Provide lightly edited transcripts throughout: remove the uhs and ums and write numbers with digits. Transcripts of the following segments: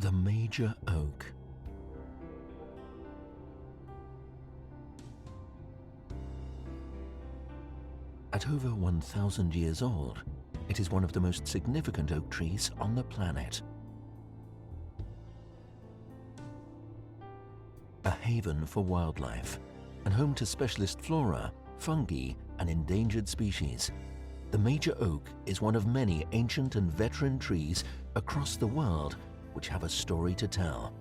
The major oak. At over 1,000 years old, it is one of the most significant oak trees on the planet. A haven for wildlife and home to specialist flora, fungi, and endangered species, the major oak is one of many ancient and veteran trees across the world which have a story to tell.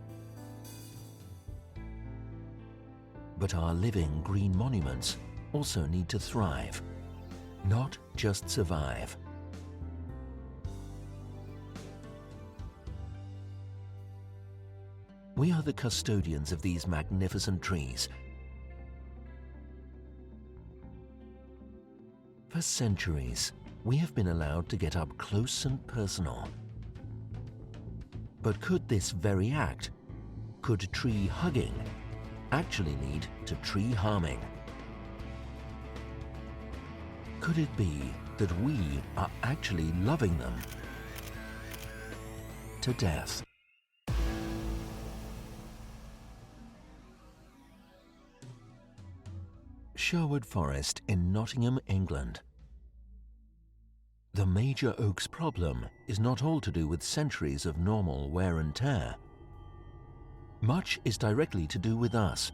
But our living green monuments also need to thrive, not just survive. We are the custodians of these magnificent trees. For centuries, we have been allowed to get up close and personal. But could this very act, could tree hugging, actually lead to tree harming? Could it be that we are actually loving them to death? Sherwood Forest in Nottingham, England. The major oak's problem is not all to do with centuries of normal wear and tear. Much is directly to do with us,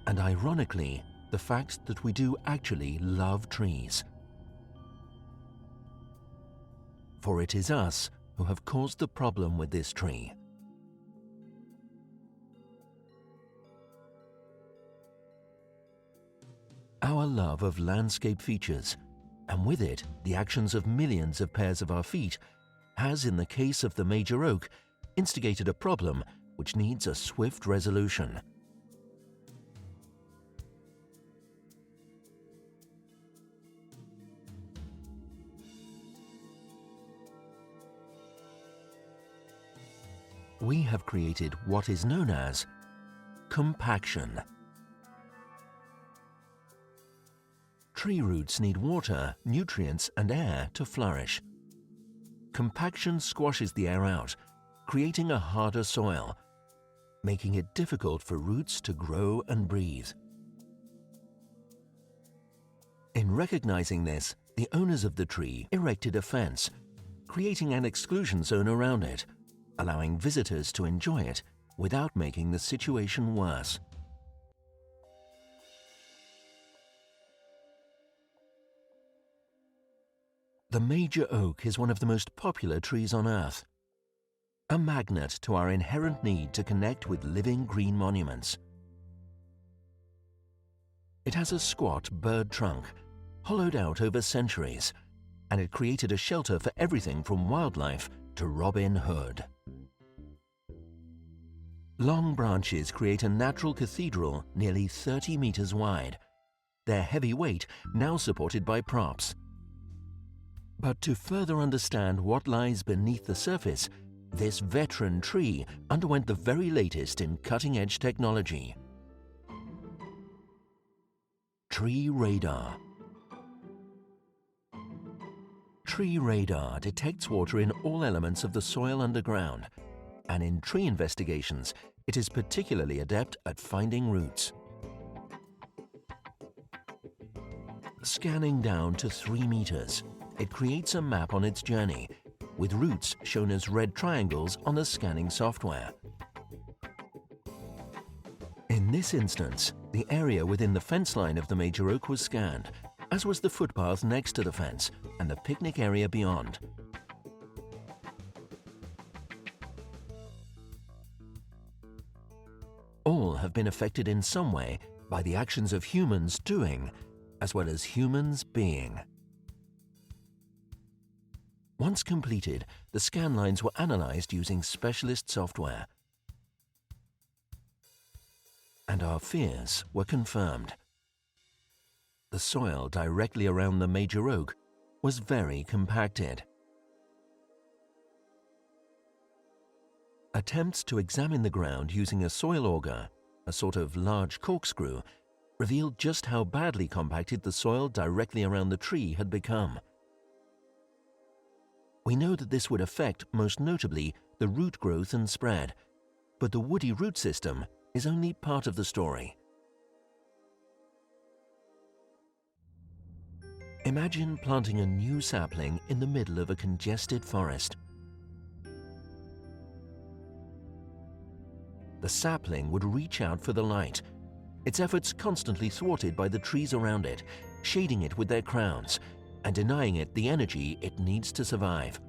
and ironically, the fact that we do actually love trees. For it is us who have caused the problem with this tree. Our love of landscape features, and with it the actions of millions of pairs of our feet, has, in the case of the major oak, instigated a problem which needs a swift resolution. We have created what is known as compaction. Tree roots need water, nutrients, and air to flourish. Compaction squashes the air out, creating a harder soil, making it difficult for roots to grow and breathe. In recognizing this, the owners of the tree erected a fence, creating an exclusion zone around it, allowing visitors to enjoy it without making the situation worse. The major oak is one of the most popular trees on Earth, a magnet to our inherent need to connect with living green monuments. It has a squat bird trunk, hollowed out over centuries, and it created a shelter for everything from wildlife to Robin Hood. Long branches create a natural cathedral nearly 30 meters wide, their heavy weight now supported by props. But to further understand what lies beneath the surface, this veteran tree underwent the very latest in cutting-edge technology. Tree radar. Tree radar detects water in all elements of the soil underground, and in tree investigations, it is particularly adept at finding roots. Scanning down to 3 meters, it creates a map on its journey, with roots shown as red triangles on the scanning software. In this instance, the area within the fence line of the major oak was scanned, as was the footpath next to the fence and the picnic area beyond. All have been affected in some way by the actions of humans doing, as well as humans being. Once completed, the scan lines were analyzed using specialist software. And our fears were confirmed. The soil directly around the major oak was very compacted. Attempts to examine the ground using a soil auger, a sort of large corkscrew, revealed just how badly compacted the soil directly around the tree had become. We know that this would affect, most notably, the root growth and spread, but the woody root system is only part of the story. Imagine planting a new sapling in the middle of a congested forest. The sapling would reach out for the light, its efforts constantly thwarted by the trees around it, shading it with their crowns and denying it the energy it needs to survive.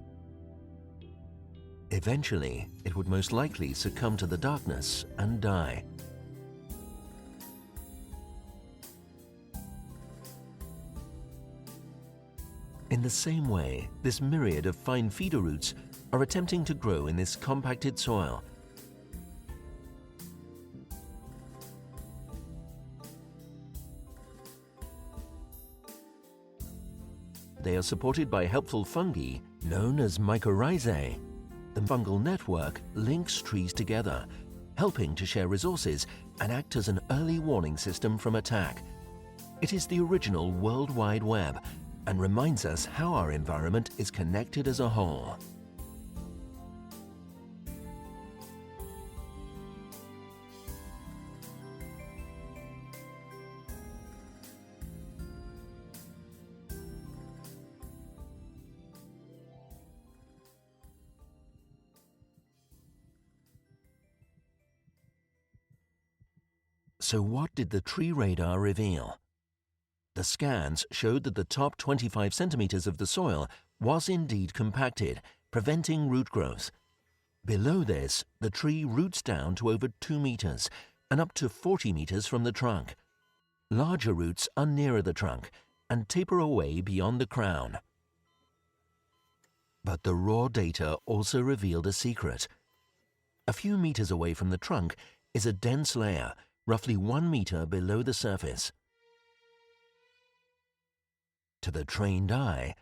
Eventually, it would most likely succumb to the darkness and die. In the same way, this myriad of fine feeder roots are attempting to grow in this compacted soil. They are supported by helpful fungi known as mycorrhizae. The fungal network links trees together, helping to share resources and act as an early warning system from attack. It is the original World Wide Web and reminds us how our environment is connected as a whole. So what did the tree radar reveal? The scans showed that the top 25 centimeters of the soil was indeed compacted, preventing root growth. Below this, the tree roots down to over 2 meters and up to 40 meters from the trunk. Larger roots are nearer the trunk and taper away beyond the crown. But the raw data also revealed a secret. A few meters away from the trunk is a dense layer, roughly 1 meter below the surface. To the trained eye,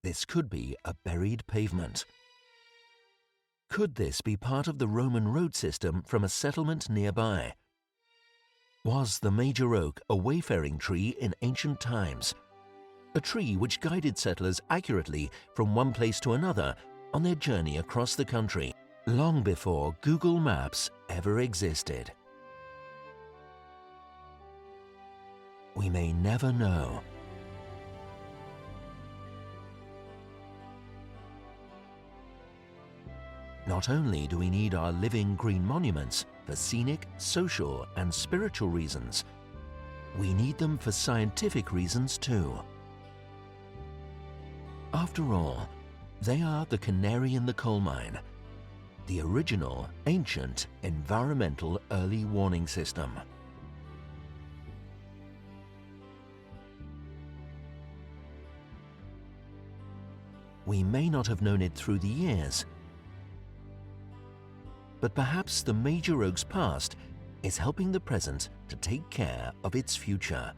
this could be a buried pavement. Could this be part of the Roman road system from a settlement nearby? Was the major oak a wayfaring tree in ancient times? A tree which guided settlers accurately from one place to another on their journey across the country, long before Google Maps ever existed. We may never know. Not only do we need our living green monuments for scenic, social, and spiritual reasons, we need them for scientific reasons too. After all, they are the canary in the coal mine, the original, ancient, environmental early warning system. We may not have known it through the years, but perhaps the major oak's past is helping the present to take care of its future.